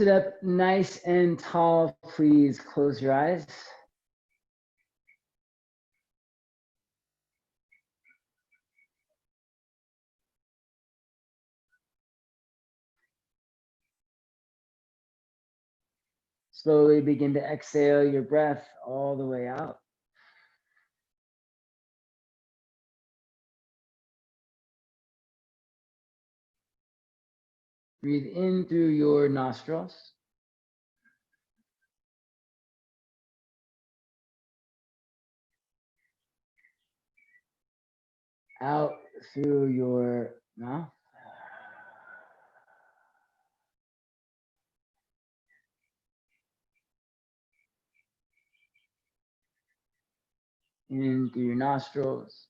Sit up nice and tall. Please close your eyes. Slowly begin to exhale your breath all the way out. Breathe in through your nostrils. Out through your mouth. In through your nostrils.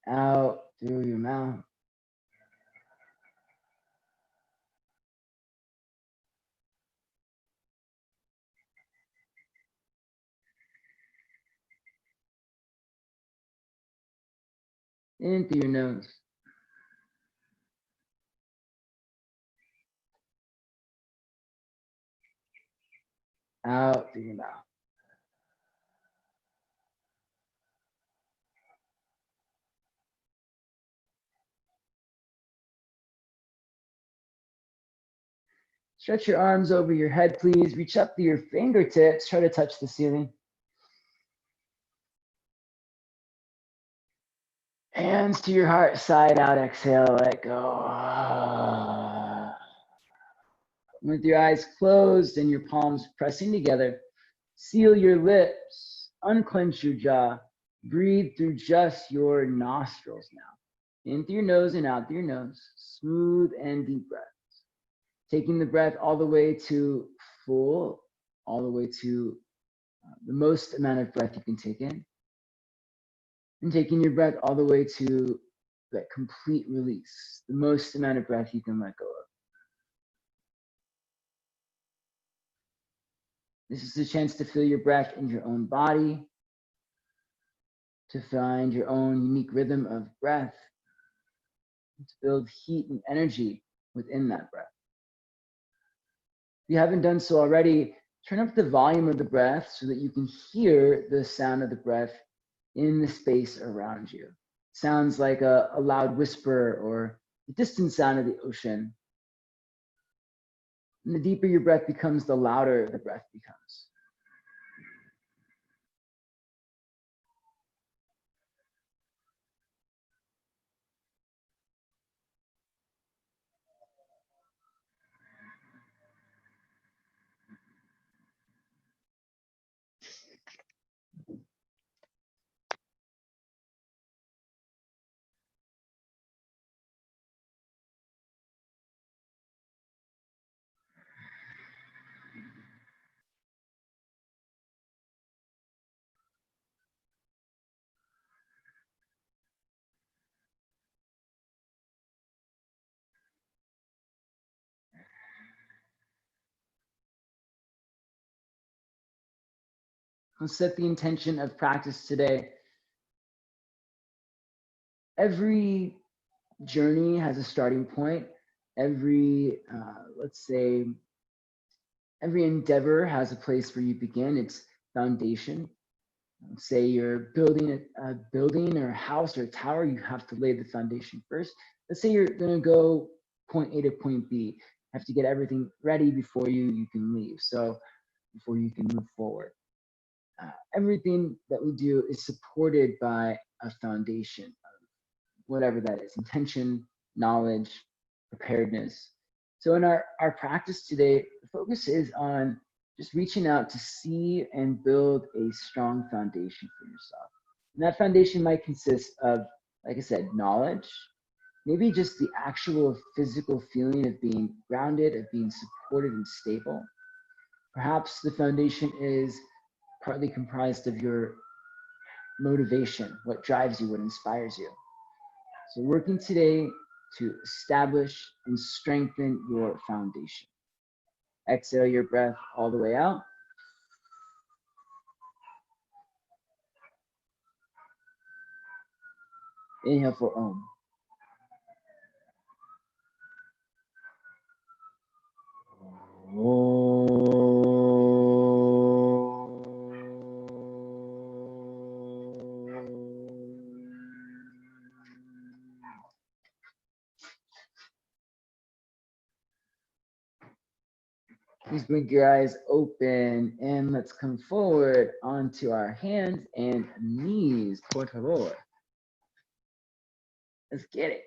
Out through your mouth. In through your nose. Out through your mouth. Stretch your arms over your head, please. Reach up to your fingertips. Try to touch the ceiling. Hands to your heart, side out, exhale, let go. With your eyes closed and your palms pressing together, seal your lips, unclench your jaw, breathe through just your nostrils now. In through your nose and out through your nose, smooth and deep breaths. Taking the breath all the way to full, all the way to the most amount of breath you can take in. And taking your breath all the way to that complete release, the most amount of breath you can let go of. This is a chance to feel your breath in your own body, to find your own unique rhythm of breath, to build heat and energy within that breath. If you haven't done so already, turn up the volume of the breath so that you can hear the sound of the breath in the space around you. Sounds like a loud whisper or the distant sound of the ocean. And the deeper your breath becomes, the louder the breath becomes. Let's set the intention of practice today. Every journey has a starting point. Every, let's say, every endeavor has a place where you begin. It's foundation. Say you're building a building or a house or a tower, you have to lay the foundation first. Let's say you're going to go point A to point B. You have to get everything ready before you can leave. So before you can move forward. Everything that we do is supported by a foundation of whatever that is, intention, knowledge, preparedness. So in our practice today, the focus is on just reaching out to see and build a strong foundation for yourself. And that foundation might consist of, like I said, knowledge, maybe just the actual physical feeling of being grounded, of being supported and stable. Perhaps the foundation is partly comprised of your motivation, what drives you, what inspires you. So working today to establish and strengthen your foundation. Exhale your breath all the way out. Inhale for Om. Please blink your eyes open and let's come forward onto our hands and knees, por favor. Let's get it.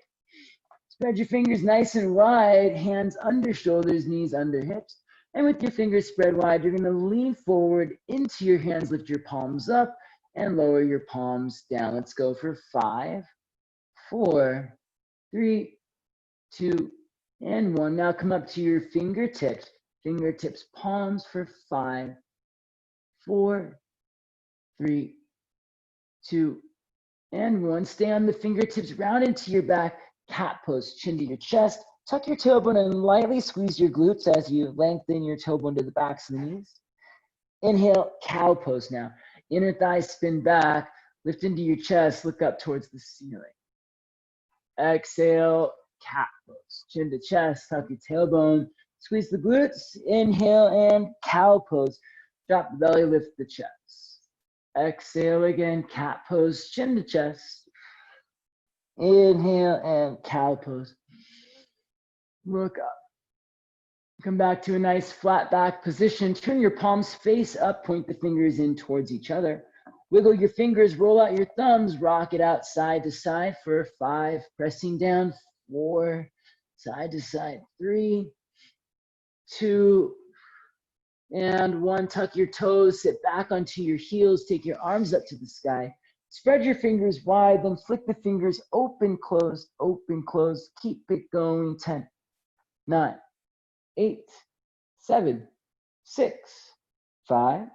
Spread your fingers nice and wide, hands under shoulders, knees under hips. And with your fingers spread wide, you're gonna lean forward into your hands, lift your palms up and lower your palms down. Let's go for 5, 4, 3, 2, and 1. Now come up to your fingertips. Fingertips, palms for 5, 4, 3, 2, and 1. Stay on the fingertips, round into your back, cat pose, chin to your chest. Tuck your tailbone and lightly squeeze your glutes as you lengthen your tailbone to the backs of the knees. Inhale, cow pose now. Inner thighs spin back, lift into your chest, look up towards the ceiling. Exhale, cat pose, chin to chest, tuck your tailbone, squeeze the glutes. Inhale and cow pose. Drop the belly, lift the chest. Exhale again, cat pose, chin to chest. Inhale and cow pose. Look up. Come back to a nice flat back position. Turn your palms face up, point the fingers in towards each other. Wiggle your fingers, roll out your thumbs, rock it out side to side for 5, pressing down, 4, side to side, 3, 2, and 1. Tuck your toes, sit back onto your heels, take your arms up to the sky. Spread your fingers wide, then flick the fingers open, close, keep it going. 10, 9, 8, 7, 6, 5,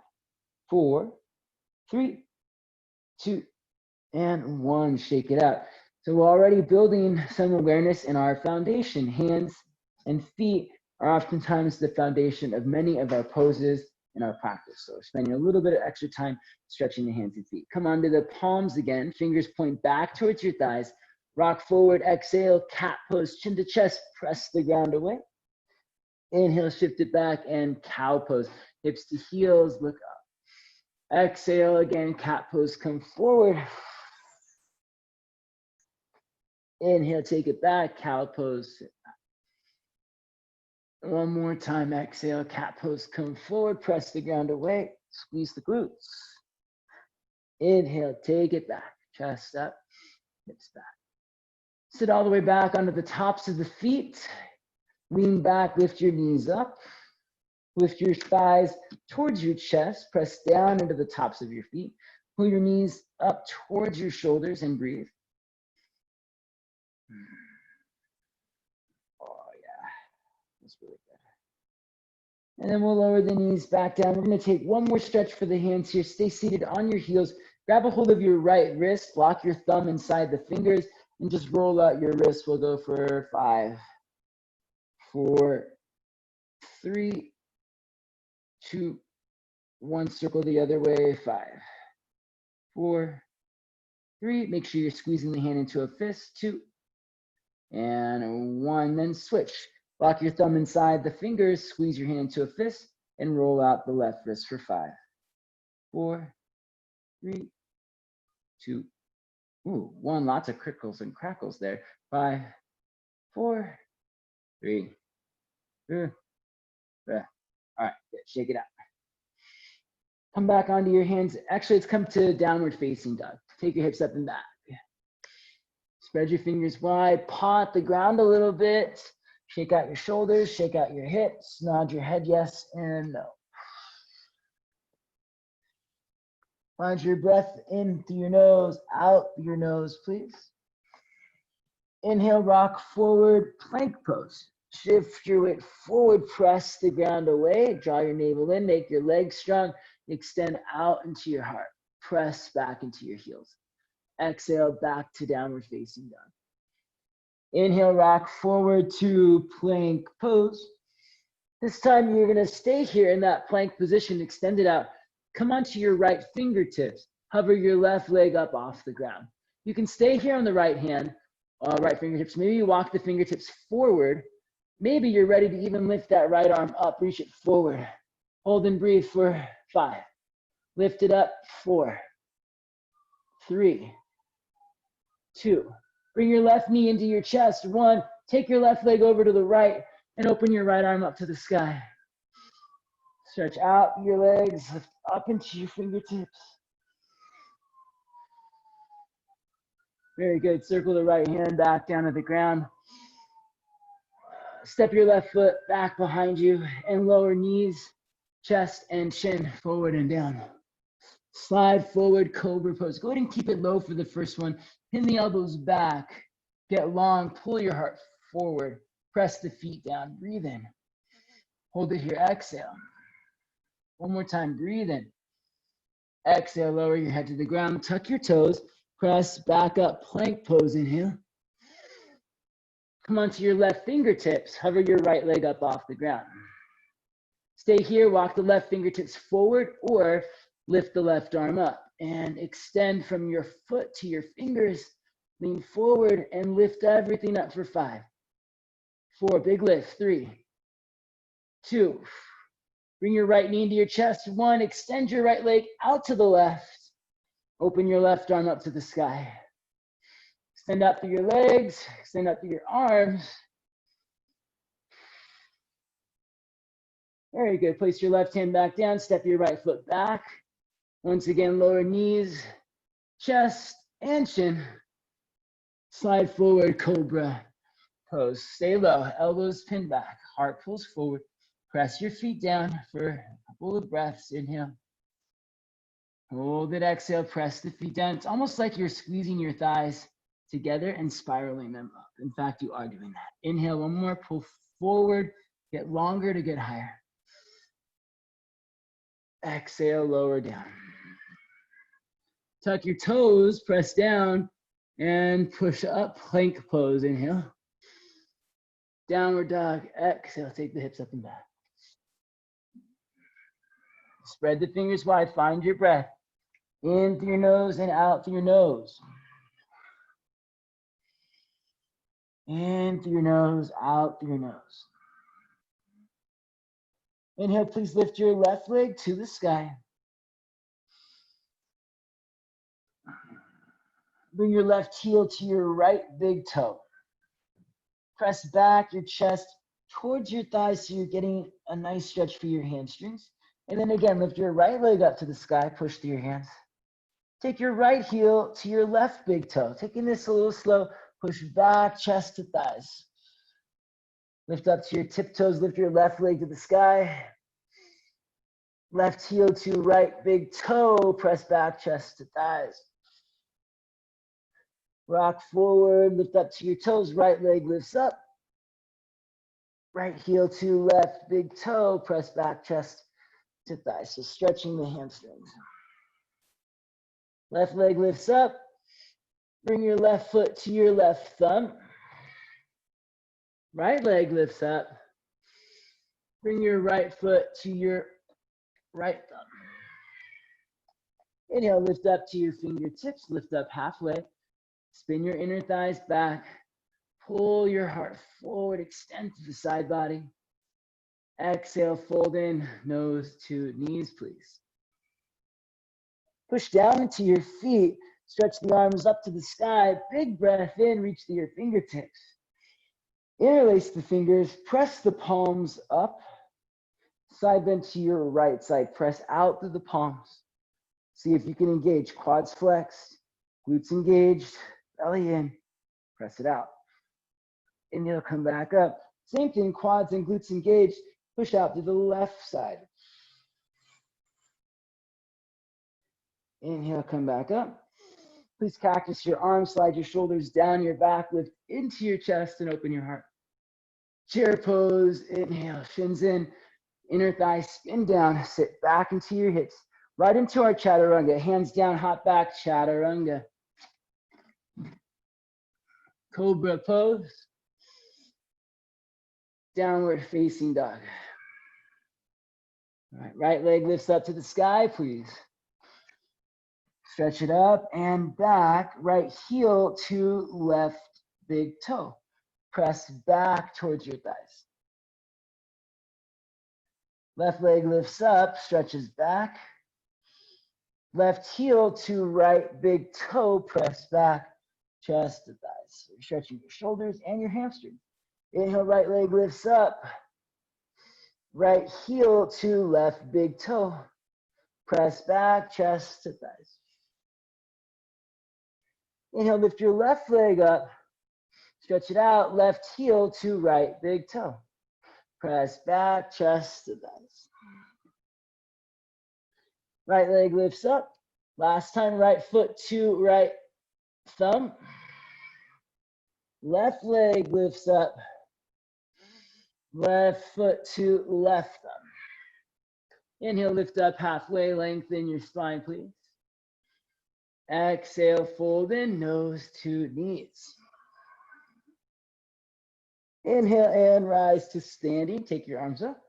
4, 3, 2, and 1. Shake it out. So we're already building some awareness in our foundation. Hands and feet are oftentimes the foundation of many of our poses in our practice. So we're spending a little bit of extra time stretching the hands and feet. Come onto the palms again. Fingers point back towards your thighs. Rock forward, exhale, cat pose, chin to chest, press the ground away. Inhale, shift it back, and cow pose. Hips to heels, look up. Exhale again, cat pose, come forward. Inhale, take it back, cow pose, sit back. One more time, exhale, cat pose, come forward, press the ground away, squeeze the glutes. Inhale, take it back, chest up, hips back. Sit all the way back onto the tops of the feet. Lean back, lift your knees up. Lift your thighs towards your chest. Press down into the tops of your feet. Pull your knees up towards your shoulders and breathe. Oh, yeah. That's really good. And then we'll lower the knees back down. We're going to take one more stretch for the hands here. Stay seated on your heels. Grab a hold of your right wrist. Lock your thumb inside the fingers and just roll out your wrist. We'll go for 5, 4, 3, 2, 1. Circle the other way. 5, 4, 3. Make sure you're squeezing the hand into a fist. 2, and 1. Then switch. Lock your thumb inside the fingers. Squeeze your hand into a fist and roll out the left wrist for 5, 4, 3, 2, 1. Lots of crickles and crackles there. 5, 4, 3, 2. All right, good. Shake it out. Come back onto your hands. Actually, let's come to downward facing dog. Take your hips up and back. Spread your fingers wide. Paw at the ground a little bit. Shake out your shoulders. Shake out your hips. Nod your head yes and no. Find your breath in through your nose, out your nose, please. Inhale, rock forward, plank pose. Shift your weight forward, press the ground away. Draw your navel in, make your legs strong. Extend out into your heart. Press back into your heels. Exhale, back to downward facing dog. Inhale, rock forward to plank pose. This time you're gonna stay here in that plank position, extend it out. Come onto your right fingertips. Hover your left leg up off the ground. You can stay here on the right hand, right fingertips. Maybe you walk the fingertips forward. Maybe you're ready to even lift that right arm up, reach it forward. Hold and breathe for 5. Lift it up, 4, 3, 2. Bring your left knee into your chest, 1. Take your left leg over to the right and open your right arm up to the sky. Stretch out your legs, lift up into your fingertips. Very good. Circle the right hand back down to the ground. Step your left foot back behind you and lower knees, chest, and chin forward and down. Slide forward, cobra pose. Go ahead and keep it low for the first one. Pin the elbows back. Get long. Pull your heart forward. Press the feet down. Breathe in. Hold it here. Exhale. One more time. Breathe in. Exhale. Lower your head to the ground. Tuck your toes. Press back up. Plank pose. Inhale. Come onto your left fingertips. Hover your right leg up off the ground. Stay here. Walk the left fingertips forward or lift the left arm up and extend from your foot to your fingers. Lean forward and lift everything up for 5, 4, big lift, 3, 2. Bring your right knee into your chest. 1, extend your right leg out to the left. Open your left arm up to the sky. Extend out through your legs, extend out through your arms. Very good. Place your left hand back down, step your right foot back. Once again, lower knees, chest, and chin. Slide forward, cobra pose. Stay low, elbows pinned back, heart pulls forward. Press your feet down for a couple of breaths. Inhale. Hold it, exhale, press the feet down. It's almost like you're squeezing your thighs together and spiraling them up. In fact, you are doing that. Inhale, one more, pull forward, get longer to get higher. Exhale, lower down. Tuck your toes, press down, and push up, plank pose. Inhale. Downward dog, exhale, take the hips up and back. Spread the fingers wide, find your breath. In through your nose and out through your nose. In through your nose, out through your nose. Inhale, please lift your left leg to the sky. Bring your left heel to your right big toe. Press back your chest towards your thighs so you're getting a nice stretch for your hamstrings. And then again, lift your right leg up to the sky, push through your hands. Take your right heel to your left big toe. Taking this a little slow, push back, chest to thighs. Lift up to your tiptoes, lift your left leg to the sky. Left heel to right big toe, press back, chest to thighs. Rock forward, lift up to your toes, right leg lifts up. Right heel to left big toe, press back, chest to thighs. So stretching the hamstrings. Left leg lifts up. Bring your left foot to your left thumb. Right leg lifts up. Bring your right foot to your right thumb. Inhale, lift up to your fingertips, lift up halfway. Spin your inner thighs back. Pull your heart forward, extend to the side body. Exhale, fold in, nose to knees, please. Push down into your feet. Stretch the arms up to the sky. Big breath in, reach to your fingertips. Interlace the fingers, press the palms up. Side bend to your right side. Press out through the palms. See if you can engage. Quads flexed, glutes engaged, belly in. Press it out. Inhale, come back up. Same thing, quads and glutes engaged. Push out to the left side. Inhale, come back up. Please cactus your arms, slide your shoulders down your back, lift into your chest and open your heart. Chair pose, inhale, shins in, inner thigh spin down, sit back into your hips, right into our chaturanga, hands down, hop back, chaturanga. Cobra pose, downward facing dog. All right, right leg lifts up to the sky, please. Stretch it up and back. Right heel to left big toe. Press back towards your thighs. Left leg lifts up, stretches back. Left heel to right big toe, press back, chest to thighs. So you're stretching your shoulders and your hamstrings. Inhale, right leg lifts up. Right heel to left big toe. Press back, chest to thighs. Inhale, lift your left leg up. Stretch it out, left heel to right big toe. Press back, chest to thighs. Right leg lifts up. Last time, right foot to right thumb. Left leg lifts up. Left foot to left thumb. Inhale, lift up halfway, lengthen your spine, please. Exhale, fold in, nose to knees. Inhale and rise to standing. Take your arms up.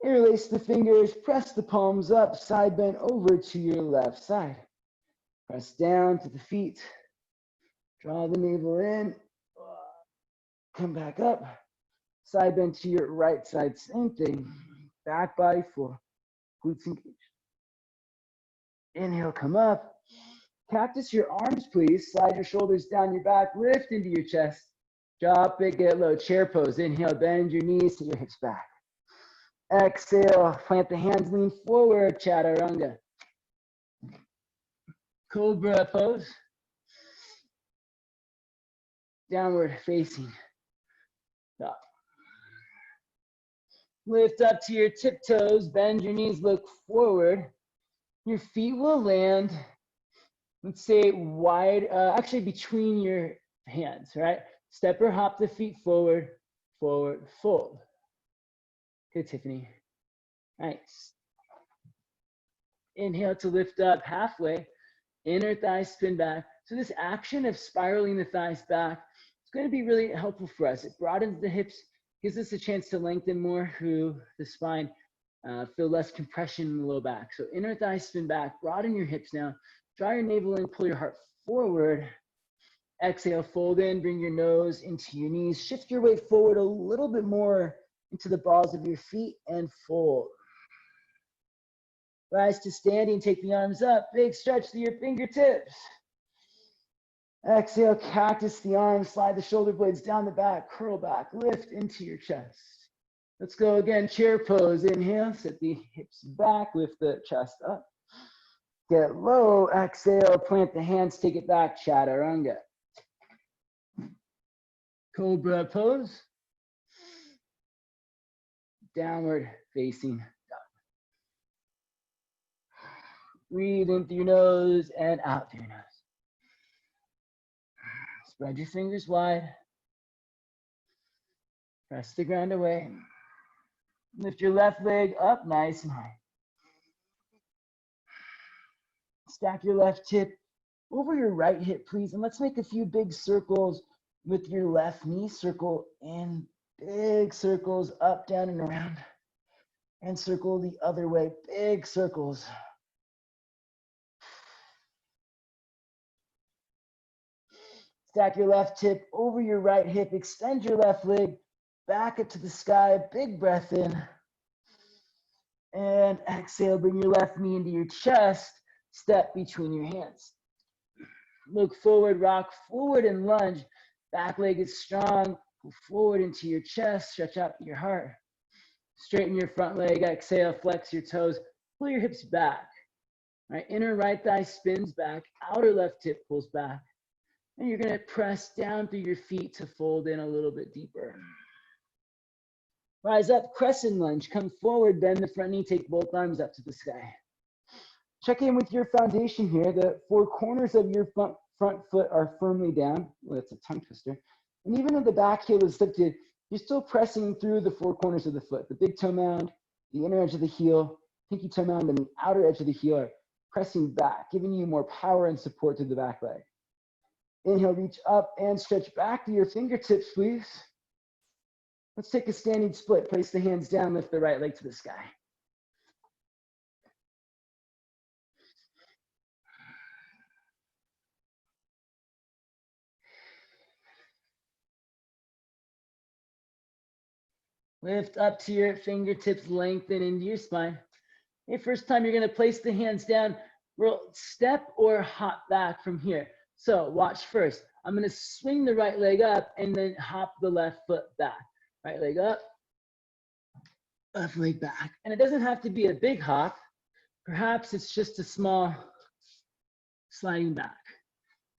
Interlace the fingers, press the palms up, side bend over to your left side. Press down to the feet. Draw the navel in. Come back up. Side bend to your right side, same thing. Back body full. Glutes engaged. Inhale, come up. Cactus your arms, please. Slide your shoulders down your back. Lift into your chest. Drop it, get low. Chair pose. Inhale, bend your knees to your hips back. Exhale, plant the hands, lean forward, chaturanga. Cobra pose. Downward facing dog. Lift up to your tiptoes, bend your knees, look forward. Your feet will land, let's say wide, actually between your hands, right? Step or hop the feet forward, forward, fold. Good, Tiffany. Nice. Inhale to lift up halfway. Inner thigh spin back. So this action of spiraling the thighs back is going to be really helpful for us. It broadens the hips, gives us a chance to lengthen more through the spine, feel less compression in the low back. So inner thigh spin back, broaden your hips now. Draw your navel in, pull your heart forward. Exhale, fold in, bring your nose into your knees. Shift your weight forward a little bit more into the balls of your feet and fold. Rise to standing, take the arms up, big stretch to your fingertips. Exhale, cactus the arms, slide the shoulder blades down the back, curl back, lift into your chest. Let's go again, chair pose. Inhale, set the hips back, lift the chest up. Get low, exhale, plant the hands, take it back, chaturanga. Cobra pose. Downward facing dog. Breathe in through your nose and out through your nose. Spread your fingers wide. Press the ground away. Lift your left leg up nice and high. Stack your left hip over your right hip, please. And let's make a few big circles with your left knee. Circle in, big circles up, down, and around. And circle the other way, big circles. Stack your left hip over your right hip. Extend your left leg back up to the sky. Big breath in. And exhale, bring your left knee into your chest. Step between your hands. Look forward, rock forward and lunge. Back leg is strong. Go forward into your chest. Stretch out your heart. Straighten your front leg. Exhale, flex your toes. Pull your hips back. Right, inner right thigh spins back. Outer left hip pulls back. And you're going to press down through your feet to fold in a little bit deeper. Rise up, crescent lunge. Come forward, bend the front knee, take both arms up to the sky. Check in with your foundation here. The four corners of your front foot are firmly down. Well, that's a tongue twister. And even though the back heel is lifted, you're still pressing through the four corners of the foot. The big toe mound, the inner edge of the heel, pinky toe mound, and the outer edge of the heel are pressing back, giving you more power and support to the back leg. Inhale, reach up and stretch back to your fingertips, please. Let's take a standing split. Place the hands down, lift the right leg to the sky. Lift up to your fingertips, lengthen into your spine. Okay, first time you're gonna place the hands down, roll, step or hop back from here. So watch first. I'm gonna swing the right leg up and then hop the left foot back. Right leg up, left leg back. And it doesn't have to be a big hop. Perhaps it's just a small sliding back.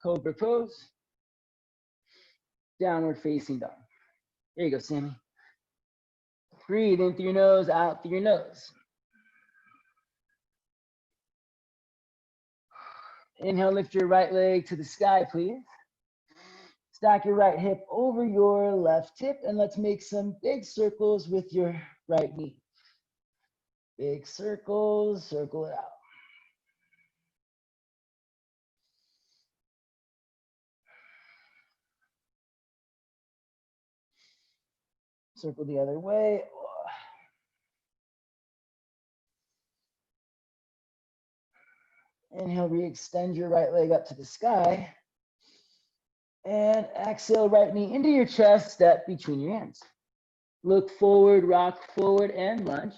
Cobra pose, downward facing dog. There you go, Sammy. Breathe in through your nose, out through your nose. Inhale, lift your right leg to the sky, please. Stack your right hip over your left hip, and let's make some big circles with your right knee. Big circles, circle it out. Circle the other way. Inhale, re-extend your right leg up to the sky. And exhale, right knee into your chest, step between your hands. Look forward, rock forward, and lunge.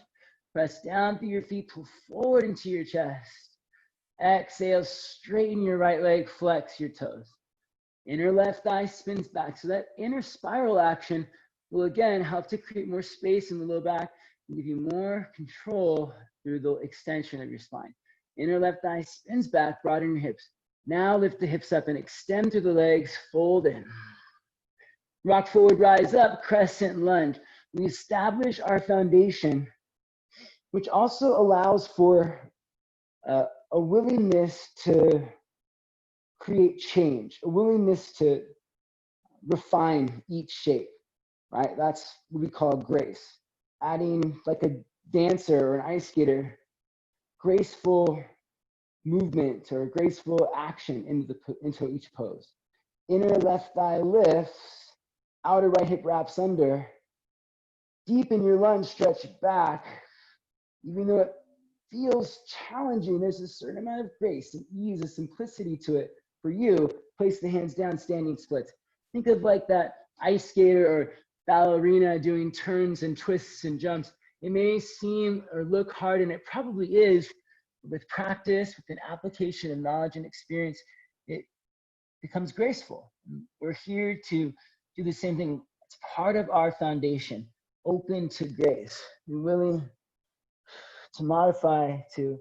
Press down through your feet, pull forward into your chest. Exhale, straighten your right leg, flex your toes. Inner left thigh spins back. So that inner spiral action will again help to create more space in the low back and give you more control through the extension of your spine. Inner left thigh spins back, broaden your hips. Now lift the hips up and extend through the legs, fold in. Rock forward, rise up, crescent lunge. We establish our foundation, which also allows for a willingness to create change, a willingness to refine each shape, right? That's what we call grace. Adding, like a dancer or an ice skater, graceful movement or graceful action into each pose. Inner left thigh lifts, outer right hip wraps under. Deepen your lunge, stretch back. Even though it feels challenging, there's a certain amount of grace and ease, a simplicity to it. For you, place the hands down, standing splits. Think of like that ice skater or ballerina doing turns and twists and jumps. It may seem or look hard, and it probably is. With practice, with an application of knowledge and experience, it becomes graceful. We're here to do the same thing. It's part of our foundation, open to grace. We're willing to modify, to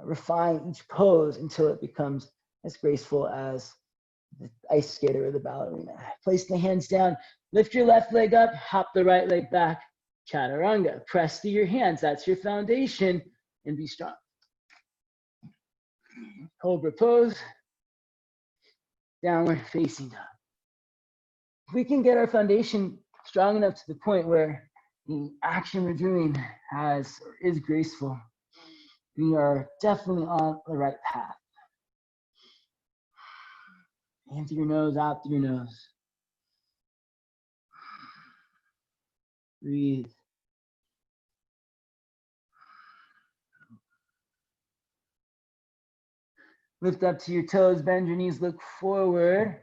refine each pose until it becomes as graceful as the ice skater or the ballerina. Place the hands down, lift your left leg up, hop the right leg back, chaturanga. Press through your hands, that's your foundation, and be strong. Cobra pose, downward facing dog. If we can get our foundation strong enough to the point where the action we're doing is graceful, we are definitely on the right path. In through your nose, out through your nose. Breathe. Lift up to your toes, bend your knees, look forward.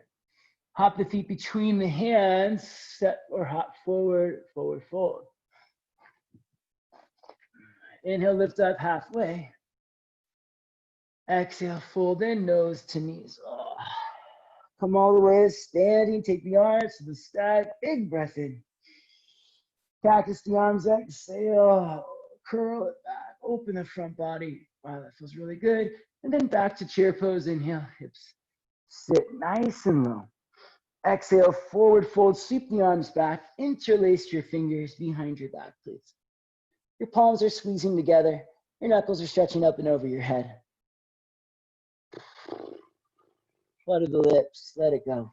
Hop the feet between the hands, step or hop forward, forward fold. Inhale, lift up halfway. Exhale, fold in, nose to knees. Oh. Come all the way, standing, take the arms to the sky, big breath in. Cactus the arms, exhale, curl it back, open the front body. Wow, that feels really good. And then back to chair pose, inhale, hips sit nice and low. Exhale, forward fold, sweep the arms back, interlace your fingers behind your back, please. Your palms are squeezing together, your knuckles are stretching up and over your head. Flutter the lips, let it go.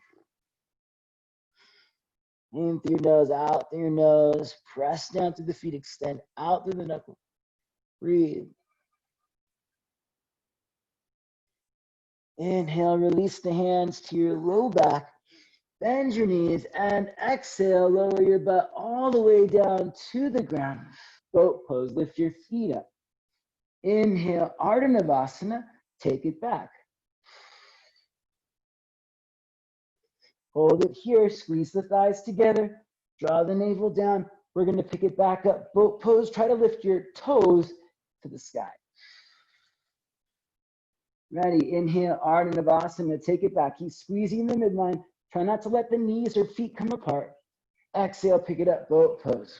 In through your nose, out through your nose, press down through the feet, extend out through the knuckles. Breathe. Inhale, release the hands to your low back. Bend your knees and exhale, lower your butt all the way down to the ground. Boat pose, lift your feet up. Inhale, Ardha Navasana, take it back. Hold it here, squeeze the thighs together, draw the navel down, We're going to pick it back up, boat pose. Try to lift your toes to the sky. Ready, inhale, Ardha Navasana, take it back. Keep squeezing the midline. Try not to let the knees or feet come apart. Exhale, pick it up, boat pose.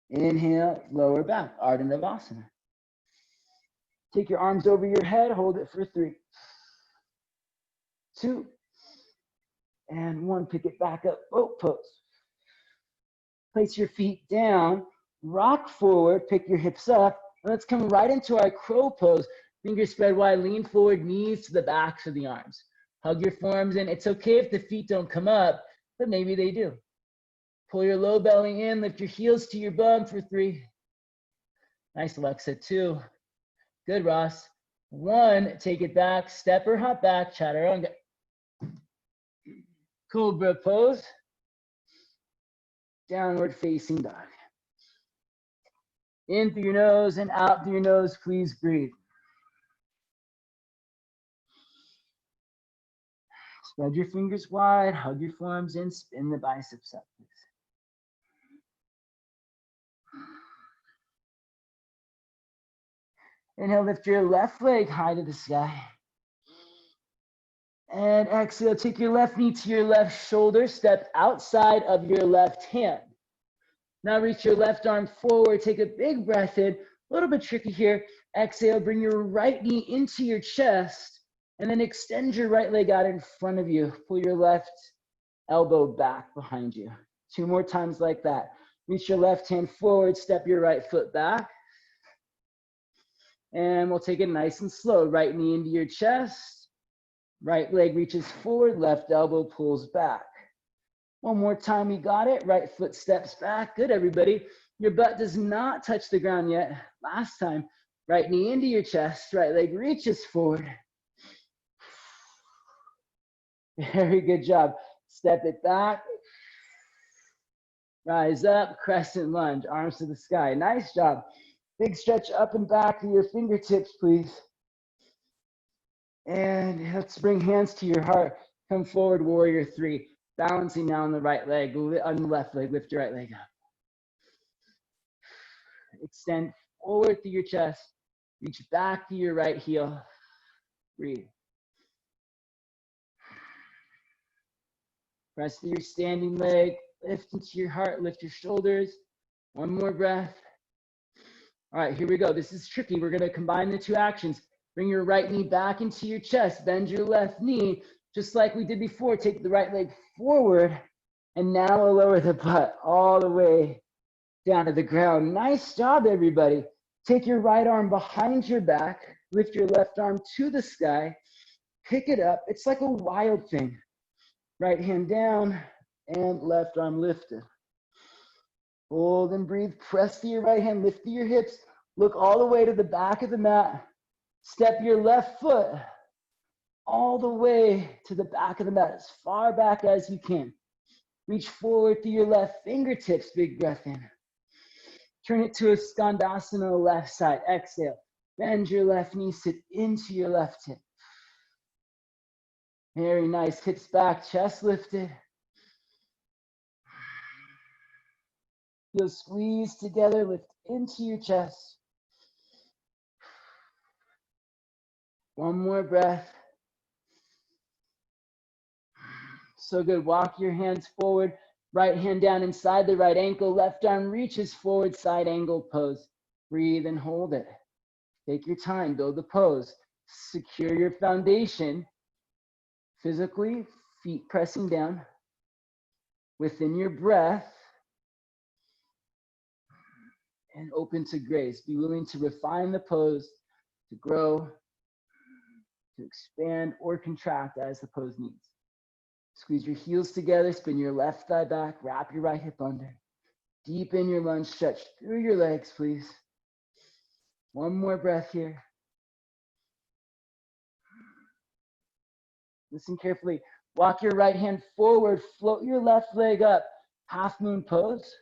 Inhale, lower back, Ardha Navasana. Take your arms over your head, hold it for 3, 2, and 1. Pick it back up, boat pose. Place your feet down, rock forward, pick your hips up, and let's come right into our crow pose. Fingers spread wide, lean forward, knees to the backs of the arms. Hug your forearms in. It's okay if the feet don't come up, but maybe they do. Pull your low belly in, lift your heels to your bum for 3. Nice, Alexa, 2. Good, Ross. 1, take it back, step or hop back, chaturanga. Cobra pose. Downward facing dog. In through your nose and out through your nose, please breathe. Spread your fingers wide, hug your forearms in, spin the biceps up, please. Inhale, lift your left leg high to the sky. And exhale, take your left knee to your left shoulder, step outside of your left hand. Now reach your left arm forward, take a big breath in, a little bit tricky here. Exhale, bring your right knee into your chest, and then extend your right leg out in front of you. Pull your left elbow back behind you. 2 more times like that. Reach your left hand forward, step your right foot back. And we'll take it nice and slow. Right knee into your chest. Right leg reaches forward, left elbow pulls back. 1 more time, you got it. Right foot steps back. Good, everybody. Your butt does not touch the ground yet. Last time, right knee into your chest, right leg reaches forward. Very good job. Step it back. Rise up, crescent lunge, arms to the sky. Nice job. Big stretch up and back to your fingertips, please. And let's bring hands to your heart. Come forward, warrior 3. Balancing now on the right leg, on the left leg, lift your right leg up. Extend forward through your chest. Reach back to your right heel. Breathe. Press through your standing leg. Lift into your heart, lift your shoulders. 1 more breath. All right, here we go. This is tricky. We're going to combine the 2 actions. Bring your right knee back into your chest. Bend your left knee. Just like we did before, take the right leg forward. And now we'll lower the butt all the way down to the ground. Nice job, everybody. Take your right arm behind your back. Lift your left arm to the sky. Pick it up. It's like a wild thing. Right hand down and left arm lifted. Hold and breathe. Press to your right hand. Lift to your hips. Look all the way to the back of the mat. Step your left foot all the way to the back of the mat, as far back as you can. Reach forward to your left fingertips. Big breath in. Turn it to a Skandasana left side. Exhale. Bend your left knee. Sit into your left hip. Very nice. Hips back. Chest lifted. Heels squeeze together. Lift into your chest. 1 more breath. So good. Walk your hands forward. Right hand down inside the right ankle. Left arm reaches forward. Side angle pose. Breathe and hold it. Take your time. Build the pose. Secure your foundation. Physically, feet pressing down. Within your breath. And open to grace. Be willing to refine the pose, to grow, to expand or contract as the pose needs. Squeeze your heels together, spin your left thigh back, wrap your right hip under. Deepen your lunge, stretch through your legs, please. 1 more breath here. Listen carefully. Walk your right hand forward, float your left leg up, half moon pose.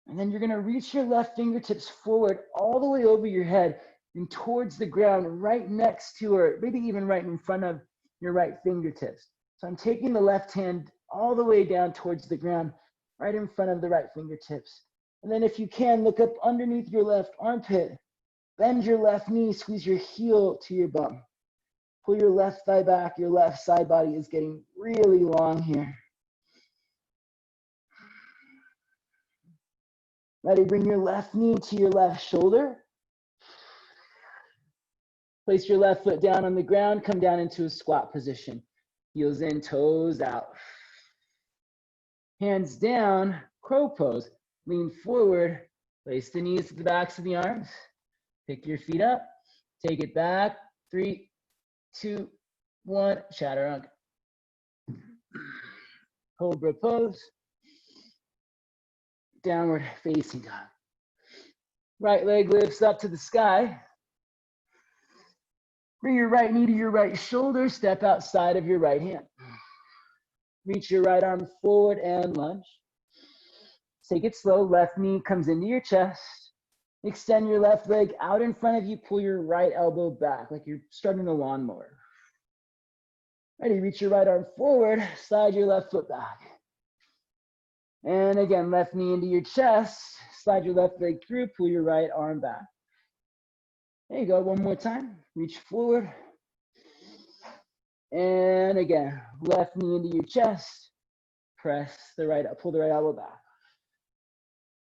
And then you're gonna reach your left fingertips forward all the way over your head and towards the ground, right next to, or maybe even right in front of your right fingertips. So I'm taking the left hand all the way down towards the ground, right in front of the right fingertips. And then if you can, look up underneath your left armpit, bend your left knee, squeeze your heel to your bum. Pull your left thigh back, your left side body is getting really long here. Ready, bring your left knee to your left shoulder. Place your left foot down on the ground, come down into a squat position. Heels in, toes out. Hands down, crow pose. Lean forward, place the knees to the backs of the arms. Pick your feet up, take it back. 3, 2, 1, chaturanga. Cobra pose. Downward facing dog. Right leg lifts up to the sky. Bring your right knee to your right shoulder, step outside of your right hand. Reach your right arm forward and lunge. Take it slow, left knee comes into your chest. Extend your left leg out in front of you, pull your right elbow back like you're starting a lawnmower. Ready, reach your right arm forward, slide your left foot back. And again, left knee into your chest, slide your left leg through, pull your right arm back. There you go, one more time. Reach forward. And again, left knee into your chest. Press the right, pull the right elbow back.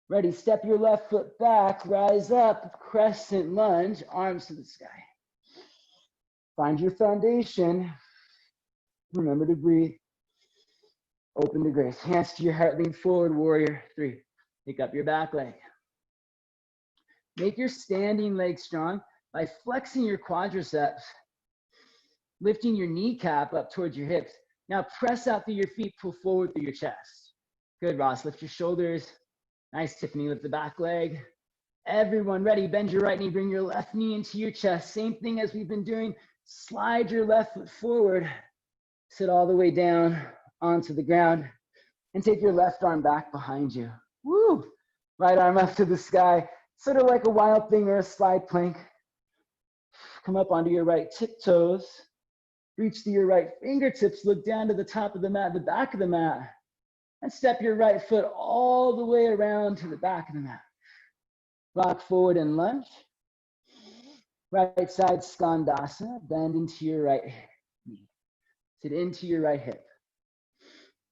Ready, step your left foot back, rise up, crescent lunge, arms to the sky. Find your foundation. Remember to breathe. Open to grace. Hands to your heart, lean forward, warrior 3. Pick up your back leg. Make your standing leg strong by flexing your quadriceps, lifting your kneecap up towards your hips. Now press out through your feet, pull forward through your chest. Good, Ross. Lift your shoulders. Nice, Tiffany. Lift the back leg. Everyone ready. Bend your right knee. Bring your left knee into your chest. Same thing as we've been doing. Slide your left foot forward. Sit all the way down onto the ground. And take your left arm back behind you. Woo! Right arm up to the sky. Sort of like a wild thing or a slide plank. Come up onto your right tiptoes. Reach to your right fingertips. Look down to the top of the mat, the back of the mat. And step your right foot all the way around to the back of the mat. Rock forward and lunge. Right side skandasana. Bend into your right knee. Sit into your right hip.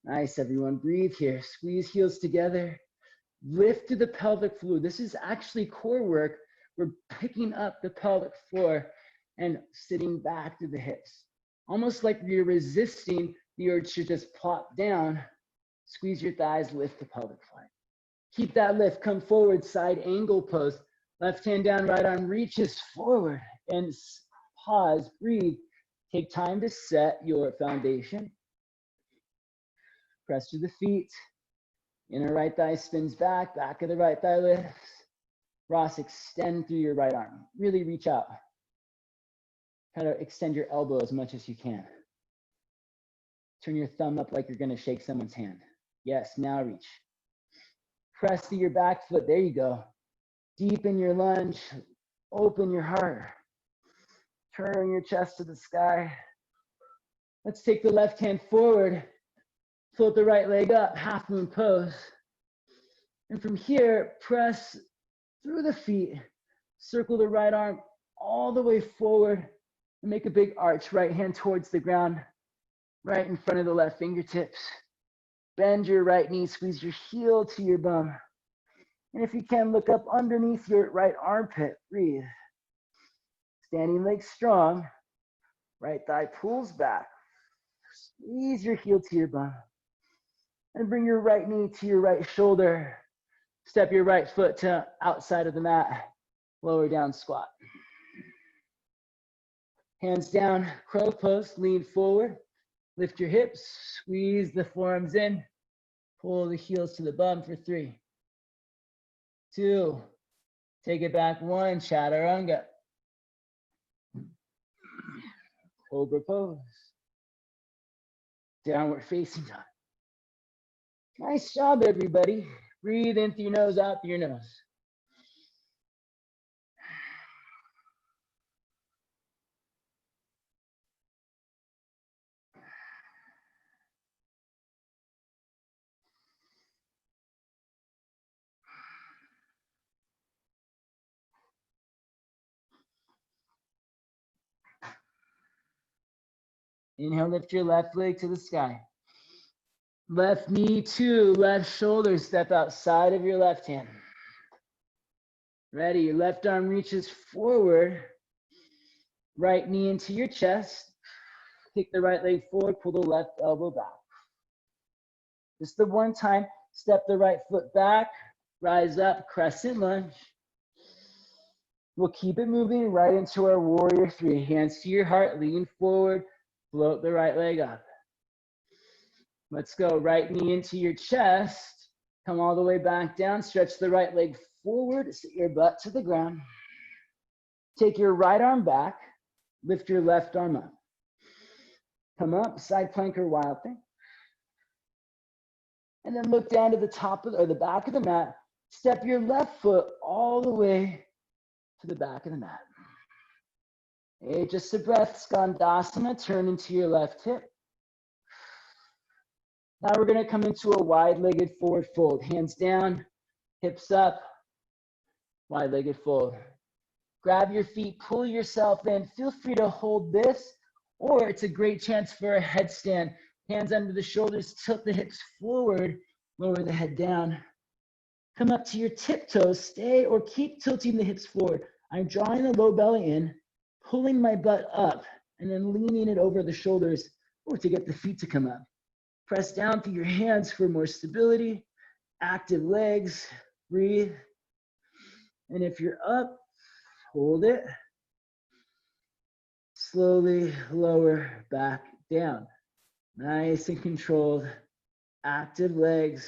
Nice, everyone. Breathe here. Squeeze heels together. Lift to the pelvic floor. This is actually core work. We're picking up the pelvic floor and sitting back to the hips. Almost like you're resisting the urge to just plop down. Squeeze your thighs, lift the pelvic floor. Keep that lift, come forward, side angle pose. Left hand down, right arm reaches forward and pause, breathe. Take time to set your foundation. Press to the feet. Inner right thigh spins back, back of the right thigh lifts. Ross, extend through your right arm. Really reach out. Try to extend your elbow as much as you can. Turn your thumb up like you're gonna shake someone's hand. Yes, now reach. Press to your back foot, there you go. Deepen your lunge, open your heart. Turn your chest to the sky. Let's take the left hand forward, float the right leg up, half moon pose. And from here, press through the feet, circle the right arm all the way forward, and make a big arch, right hand towards the ground, right in front of the left fingertips. Bend your right knee, squeeze your heel to your bum. And if you can, look up underneath your right armpit, breathe. Standing leg strong, right thigh pulls back. Squeeze your heel to your bum. And bring your right knee to your right shoulder. Step your right foot to outside of the mat, lower down squat. Hands down, crow pose, lean forward. Lift your hips, squeeze the forearms in, pull the heels to the bum for 3, 2, take it back 1, chaturanga. Cobra pose. Downward facing dog. Nice job, everybody. Breathe in through your nose, out through your nose. Inhale, lift your left leg to the sky. Left knee to left shoulder, step outside of your left hand. Ready, your left arm reaches forward. Right knee into your chest. Kick the right leg forward, pull the left elbow back. Just the one time, step the right foot back, rise up, crescent lunge. We'll keep it moving right into our warrior three. Hands to your heart, lean forward, float the right leg up. Let's go, right knee into your chest. Come all the way back down, stretch the right leg forward, sit your butt to the ground. Take your right arm back, lift your left arm up. Come up, side plank or wild thing. And then look down to the top of, or the back of the mat. Step your left foot all the way to the back of the mat. Hey, just a breath, Skandasana, turn into your left hip. Now we're gonna come into a wide-legged forward fold. Hands down, hips up, wide-legged fold. Grab your feet, pull yourself in. Feel free to hold this, or it's a great chance for a headstand. Hands under the shoulders, tilt the hips forward, lower the head down. Come up to your tiptoes, stay or keep tilting the hips forward. I'm drawing the low belly in, pulling my butt up, and then leaning it over the shoulders, or to get the feet to come up. Press down through your hands for more stability. Active legs, breathe. And if you're up, hold it. Slowly lower back down. Nice and controlled. Active legs.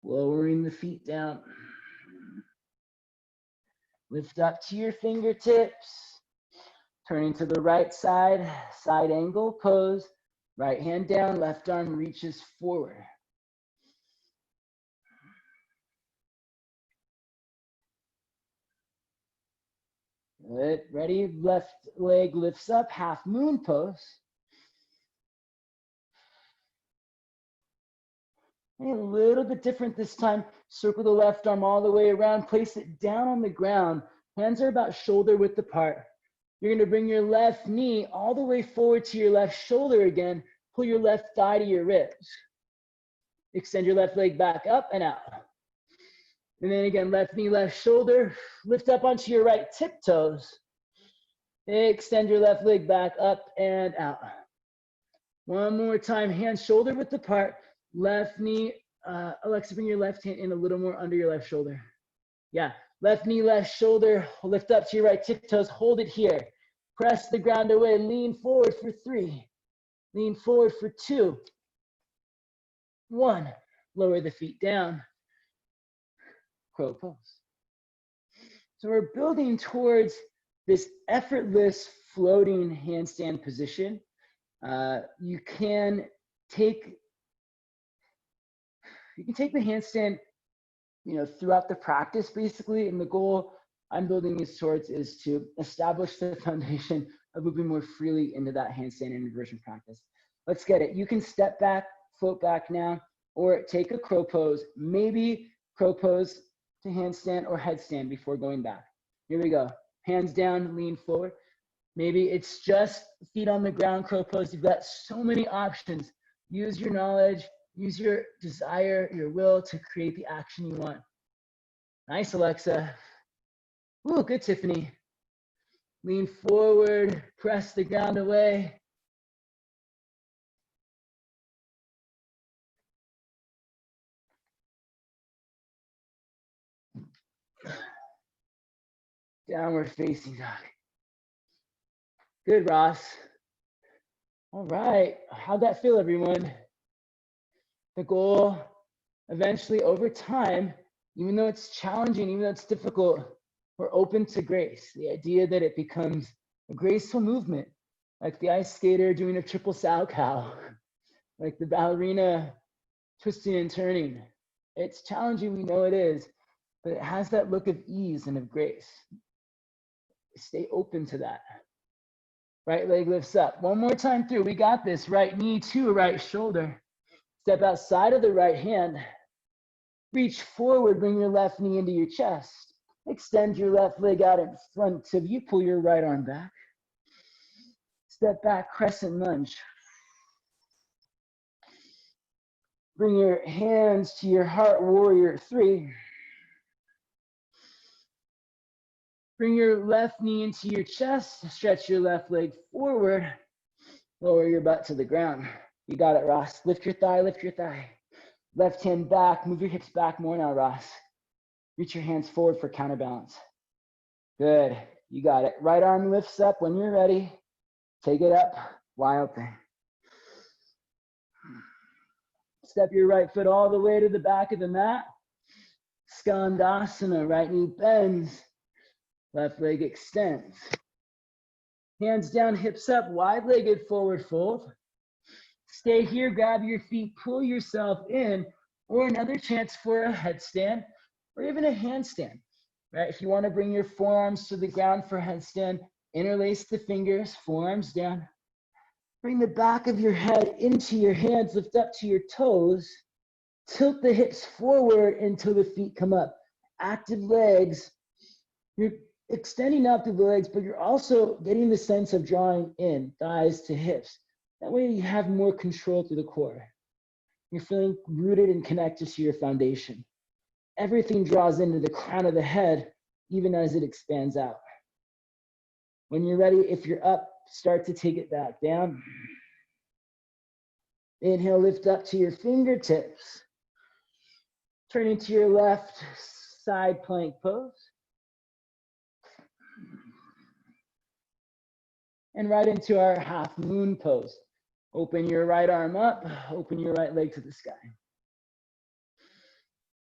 Lowering the feet down. Lift up to your fingertips. Turning to the right side, side angle pose. Right hand down, left arm reaches forward. Good, ready? Left leg lifts up, half moon pose. And a little bit different this time. Circle the left arm all the way around, place it down on the ground. Hands are about shoulder width apart. You're gonna bring your left knee all the way forward to your left shoulder again. Pull your left thigh to your ribs. Extend your left leg back up and out. And then again, left knee, left shoulder. Lift up onto your right tiptoes. Extend your left leg back up and out. One more time, hands shoulder width apart. Left knee, Alexa, bring your left hand in a little more under your left shoulder. Yeah, left knee, left shoulder. Lift up to your right tiptoes, hold it here. Press the ground away, lean forward for 3. Lean forward for 2. 1. Lower the feet down. Crow pose. So we're building towards this effortless floating handstand position. You can take the handstand, throughout the practice basically, and the goal I'm building this towards is to establish the foundation of moving more freely into that handstand and inversion practice. Let's get it. You can step back, float back now, or take a crow pose, maybe crow pose to handstand or headstand before going back. Here we go. Hands down, lean forward. Maybe it's just feet on the ground, crow pose. You've got so many options. Use your knowledge, use your desire, your will to create the action you want. Nice, Alexa. Ooh, good, Tiffany. Lean forward, press the ground away. Downward facing dog. Good, Ross. All right, how'd that feel, everyone? The goal, eventually over time, even though it's challenging, even though it's difficult, we're open to grace. The idea that it becomes a graceful movement, like the ice skater doing a triple sow cow, like the ballerina twisting and turning. It's challenging, we know it is, but it has that look of ease and of grace. Stay open to that. Right leg lifts up. One more time through. We got this. Right knee to right shoulder. Step outside of the right hand. Reach forward. Bring your left knee into your chest. Extend your left leg out in front of you. Pull your right arm back. Step back, crescent lunge. Bring your hands to your heart, warrior 3. Bring your left knee into your chest, stretch your left leg forward, lower your butt to the ground. You got it, Ross. Lift your thigh, lift your thigh. Left hand back, move your hips back more now, Ross. Reach your hands forward for counterbalance. Good, you got it. Right arm lifts up when you're ready. Take it up, wild thing. Step your right foot all the way to the back of the mat. Skandasana, right knee bends. Left leg extends. Hands down, hips up, wide-legged forward fold. Stay here, grab your feet, pull yourself in, or another chance for a headstand, or even a handstand, right? If you want to bring your forearms to the ground for headstand, interlace the fingers, forearms down. Bring the back of your head into your hands, lift up to your toes. Tilt the hips forward until the feet come up. Active legs. You're extending out through the legs, but you're also getting the sense of drawing in, thighs to hips. That way you have more control through the core. You're feeling rooted and connected to your foundation. Everything draws into the crown of the head, even as it expands out. When you're ready, if you're up, start to take it back down. Inhale, lift up to your fingertips. Turn into your left side plank pose. And right into our half moon pose. Open your right arm up, open your right leg to the sky.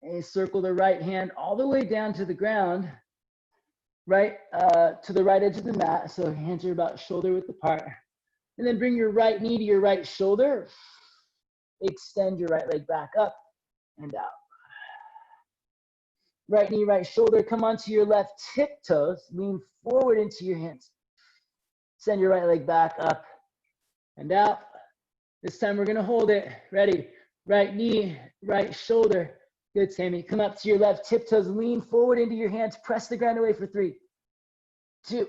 And circle the right hand all the way down to the ground, right to the right edge of the mat. So hands are about shoulder width apart. And then bring your right knee to your right shoulder. Extend your right leg back up and out. Right knee, right shoulder, come onto your left tiptoes, lean forward into your hands. Send your right leg back up and out. This time we're gonna hold it. Ready? Right knee, right shoulder. Good, Sammy. Come up to your left tiptoes, lean forward into your hands, press the ground away for 3, 2,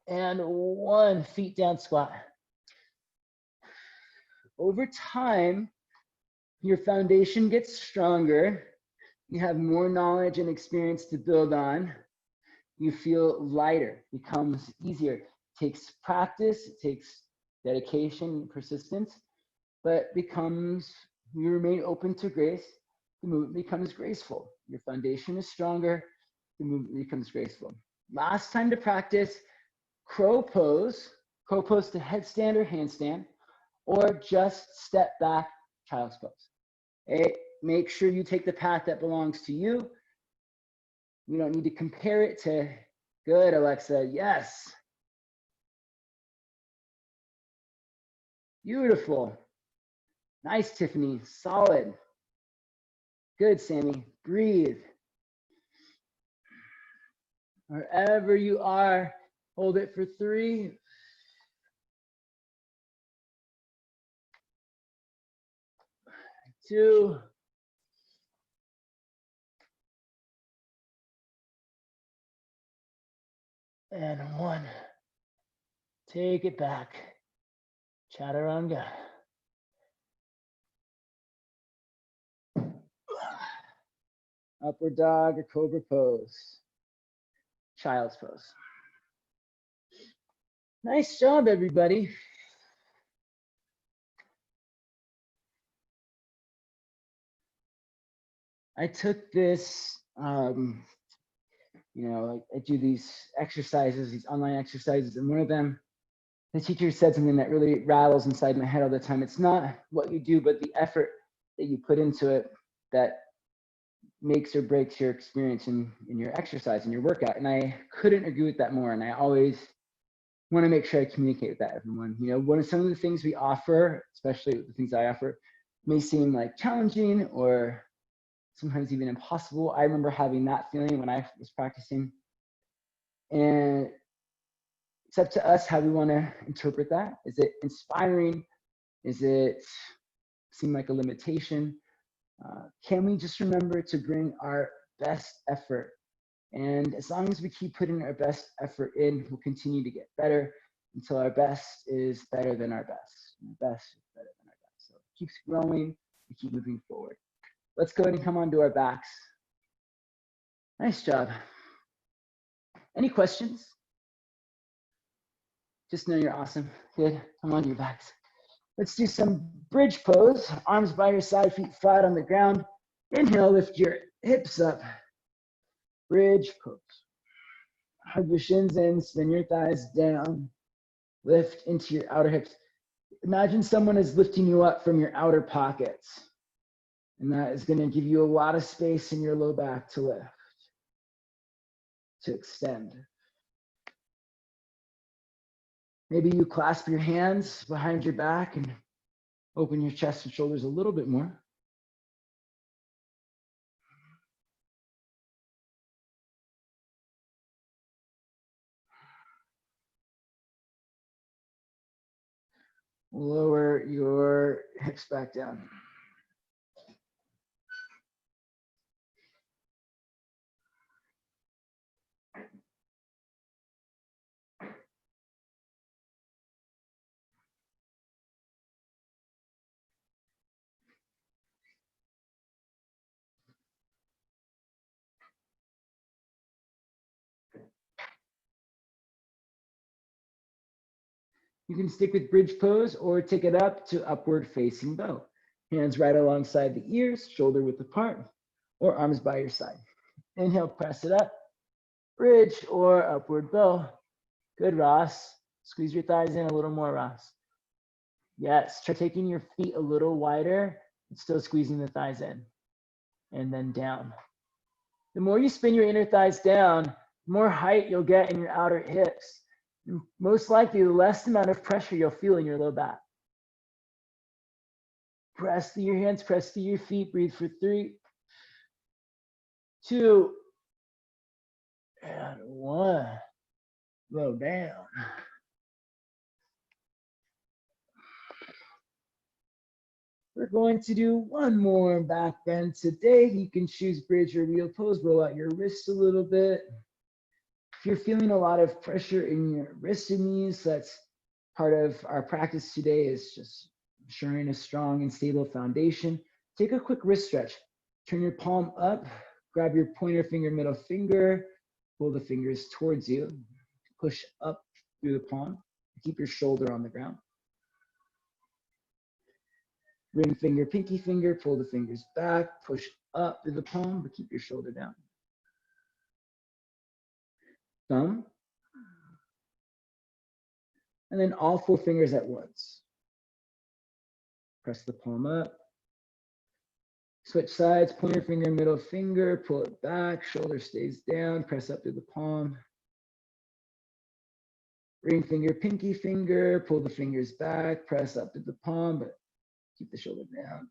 and 1. Feet down, squat. Over time, your foundation gets stronger. You have more knowledge and experience to build on. You feel lighter, becomes easier. It takes practice, it takes dedication, persistence, but becomes, you remain open to grace. The movement becomes graceful. Your foundation is stronger, the movement becomes graceful. Last time to practice, crow pose to headstand or handstand, or just step back, child's pose. Okay? Make sure you take the path that belongs to you. We don't need to compare it to, good, Alexa, yes. Beautiful. Nice, Tiffany, solid. Good, Sammy, breathe. Wherever you are, hold it for 3. 2. And 1. Take it back. Chaturanga. Upward dog or cobra pose. Child's pose. Nice job, everybody. I took this, you know, I do these exercises, these online exercises, and one of them, the teacher said something that really rattles inside my head all the time. It's not what you do, but the effort that you put into it that makes or breaks your experience in your exercise and your workout. And I couldn't agree with that more. And I always want to make sure I communicate with that everyone. You know, one of some of the things we offer, especially the things I offer, may seem like challenging or sometimes even impossible. I remember having that feeling when I was practicing. And it's up to us how we want to interpret that. Is it inspiring? Is it seem like a limitation? Can we just remember to bring our best effort? And as long as we keep putting our best effort in, we'll continue to get better. until our best is better than our best. Our best is better than our best. So it keeps growing, we keep moving forward. Let's go ahead and come onto our backs. Nice job. Any questions? Just know you're awesome. Good. Come on to your backs. Let's do some bridge pose. Arms by your side, feet flat on the ground. Inhale, lift your hips up. Bridge pose. Hug your shins in, spin your thighs down. Lift into your outer hips. Imagine someone is lifting you up from your outer pockets. And that is going to give you a lot of space in your low back to lift, to extend. Maybe you clasp your hands behind your back and open your chest and shoulders a little bit more. Lower your hips back down. You can stick with bridge pose or take it up to upward facing bow. Hands right alongside the ears, shoulder width apart, or arms by your side. Inhale, press it up, bridge or upward bow. Good, Ross. Squeeze your thighs in a little more, Ross. Yes, try taking your feet a little wider and still squeezing the thighs in. And then down. The more you spin your inner thighs down, the more height you'll get in your outer hips. And most likely, the less amount of pressure you'll feel in your low back. Press through your hands, press through your feet. Breathe for 3, 2, and 1. Low down. We're going to do one more back bend today. You can choose bridge or wheel pose. Roll out your wrists a little bit. If you're feeling a lot of pressure in your wrists and knees, that's part of our practice today, is just ensuring a strong and stable foundation. Take a quick wrist stretch. Turn your palm up, grab your pointer finger, middle finger, pull the fingers towards you, push up through the palm, keep your shoulder on the ground. Ring finger, pinky finger, pull the fingers back, push up through the palm, but keep your shoulder down. Thumb. And then all 4 fingers at once. Press the palm up. Switch sides, pointer finger, middle finger, pull it back, shoulder stays down, press up through the palm. Ring finger, pinky finger, pull the fingers back, press up through the palm, but keep the shoulder down.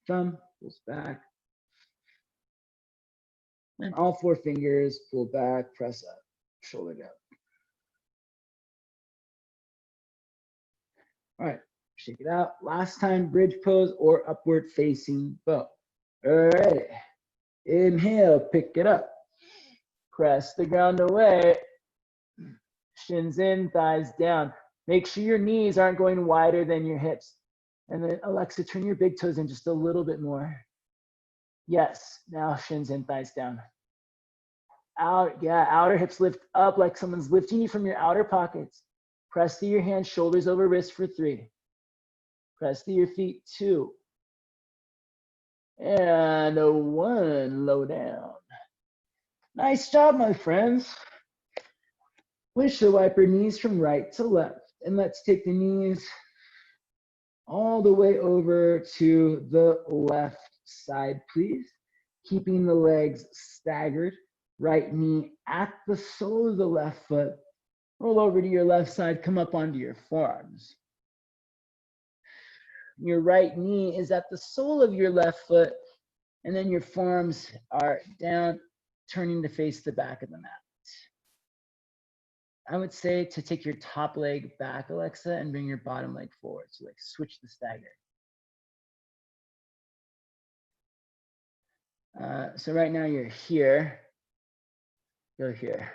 Thumb pulls back. And all 4 fingers pull back, press up, shoulder down. All right, shake it out. Last time, bridge pose or upward facing bow. All right, inhale, pick it up. Press the ground away. Shins in, thighs down. Make sure your knees aren't going wider than your hips. And then Alexa, turn your big toes in just a little bit more. Yes, now shins in, thighs down. Out, yeah, outer hips lift up like someone's lifting you from your outer pockets. Press through your hands, shoulders over wrists for 3. Press through your feet, 2. And 1, low down. Nice job, my friends. Windshield wiper knees from right to left. And let's take the knees all the way over to the left side, please. Keeping the legs staggered. Right knee at the sole of the left foot. Roll over to your left side, come up onto your forearms. Your right knee is at the sole of your left foot, and then your forearms are down, turning to face the back of the mat. I would say to take your top leg back, Alexa, and bring your bottom leg forward. So like switch the stagger. So right now you're here. Go here.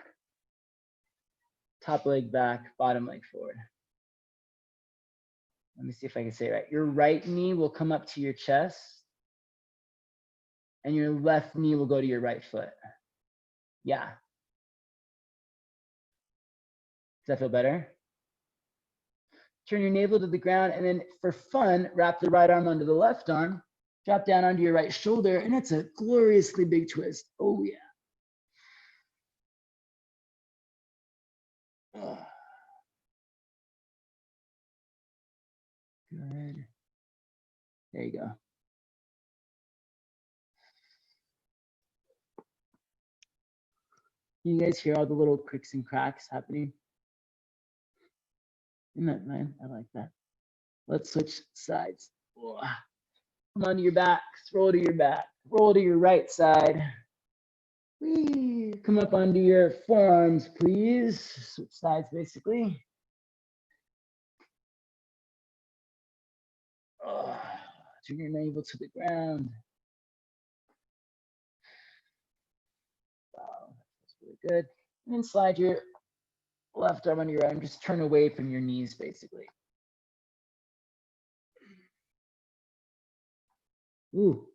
Top leg back, bottom leg forward. Let me see if I can say it right. Your right knee will come up to your chest, and your left knee will go to your right foot. Yeah. Does that feel better? Turn your navel to the ground, and then for fun, wrap the right arm under the left arm, drop down onto your right shoulder, and it's a gloriously big twist. Oh, yeah. Oh. Good. There you go. You guys hear all the little cricks and cracks happening? Isn't that nice? I like that. Let's switch sides. Oh. Come onto your back, roll to your back, roll to your right side. Whee. Come up onto your forearms, please. Switch sides, basically. Oh. Turn your navel to the ground. Wow, that's really good. And then slide your left arm on your right arm. Just turn away from your knees, basically. Ooh,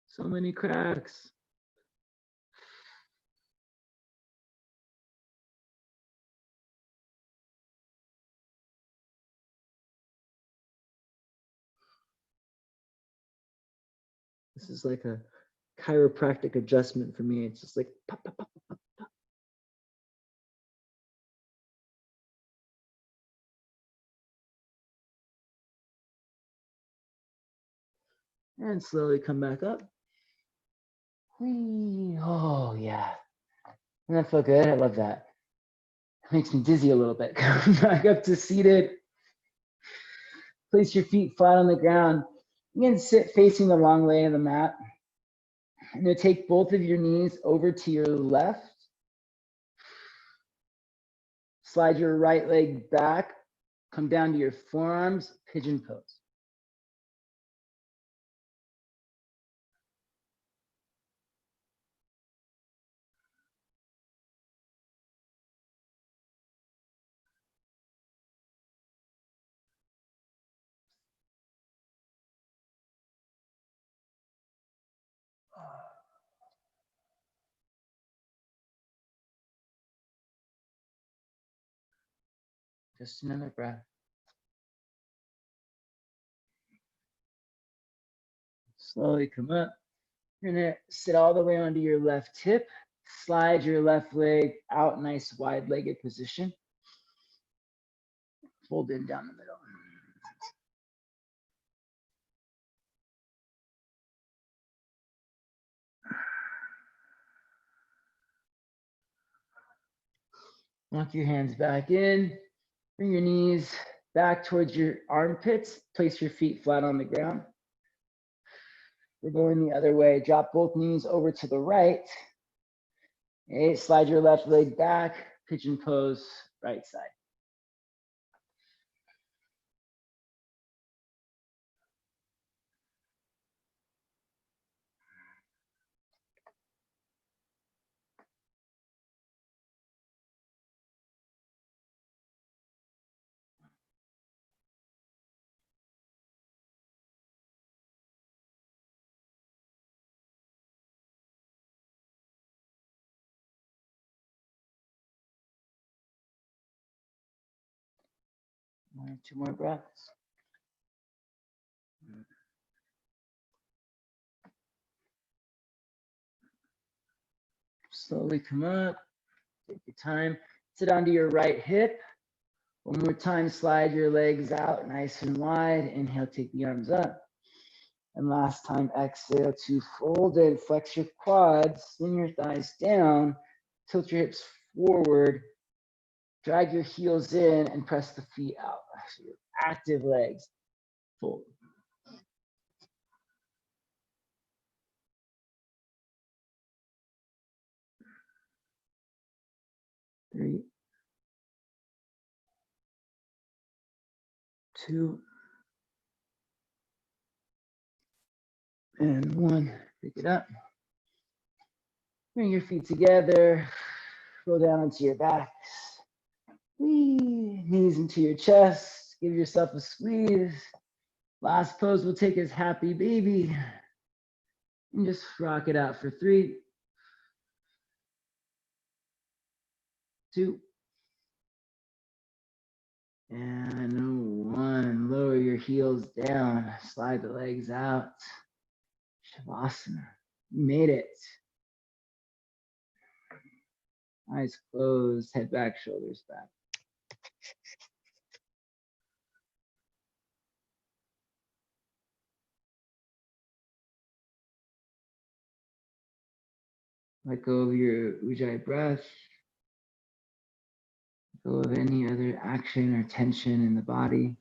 so many cracks. This is like a chiropractic adjustment for me. It's just like pop, pop, pop, pop, pop. And slowly come back up. Whee. Oh, yeah. Doesn't that feel good? I love that. It makes me dizzy a little bit. Come back up to seated. Place your feet flat on the ground. You can sit facing the wrong way of the mat. And then take both of your knees over to your left. Slide your right leg back. Come down to your forearms, pigeon pose. Just another breath. Slowly come up. You're gonna sit all the way onto your left hip. Slide your left leg out, nice wide-legged position. Fold in down the middle. Walk your hands back in. Bring your knees back towards your armpits. Place your feet flat on the ground. We're going the other way. Drop both knees over to the right. Okay, slide your left leg back. Pigeon pose, right side. One or two more breaths. Slowly come up. Take your time. Sit onto your right hip. One more time, slide your legs out nice and wide. Inhale, take the arms up. And last time, exhale to fold in, flex your quads, swing your thighs down, tilt your hips forward, drag your heels in, and press the feet out. So your active legs, fold. Three, two, and one. Pick it up. Bring your feet together. Roll down onto your backs. Knees into your chest. Give yourself a squeeze. Last pose we'll take is happy baby. And just rock it out for 3, 2, and 1. Lower your heels down. Slide the legs out. Shavasana. You made it. Eyes closed. Head back, shoulders back. Let go of your Ujjayi breath. Let go of any other action or tension in the body.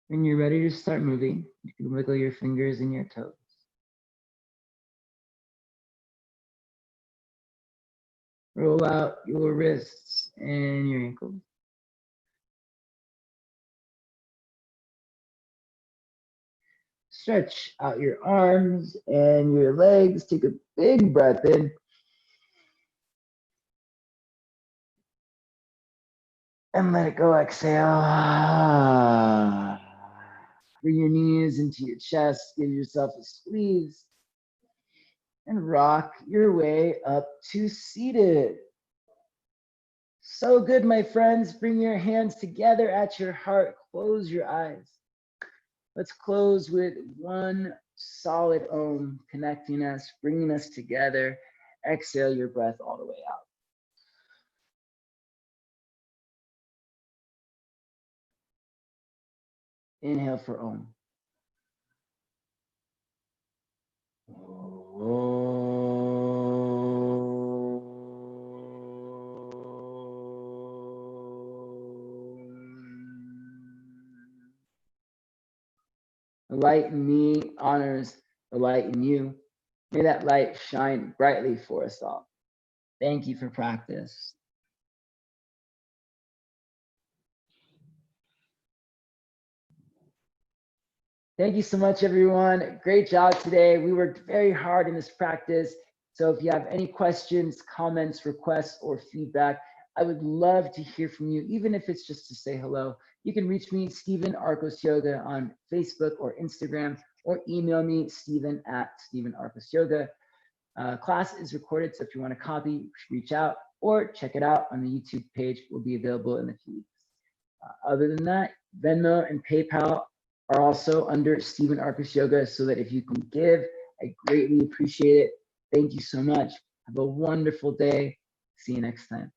When you're ready to start moving, you can wiggle your fingers and your toes. Roll out your wrists and your ankles. Stretch out your arms and your legs. Take a big breath in. And let it go, exhale. Bring your knees into your chest. Give yourself a squeeze. And rock your way up to seated. So good, my friends. Bring your hands together at your heart. Close your eyes. Let's close with one solid Om, connecting us, bringing us together. Exhale your breath all the way out. Inhale for Om. The light in me honors the light in you. May that light shine brightly for us all. Thank you for practice. Thank you so much, everyone. Great job today. We worked very hard in this practice. So if you have any questions, comments, requests, or feedback, I would love to hear from you, even if it's just to say hello. You can reach me, Stephen Arcos Yoga, on Facebook or Instagram, or email me, Stephen@StephenArcosYoga. Class is recorded, so if you want a copy, reach out or check it out on the YouTube page. Will be available in a few weeks. Other than that, Venmo and PayPal are also under Stephen Arcos Yoga, so that if you can give, I greatly appreciate it. Thank you so much. Have a wonderful day. See you next time.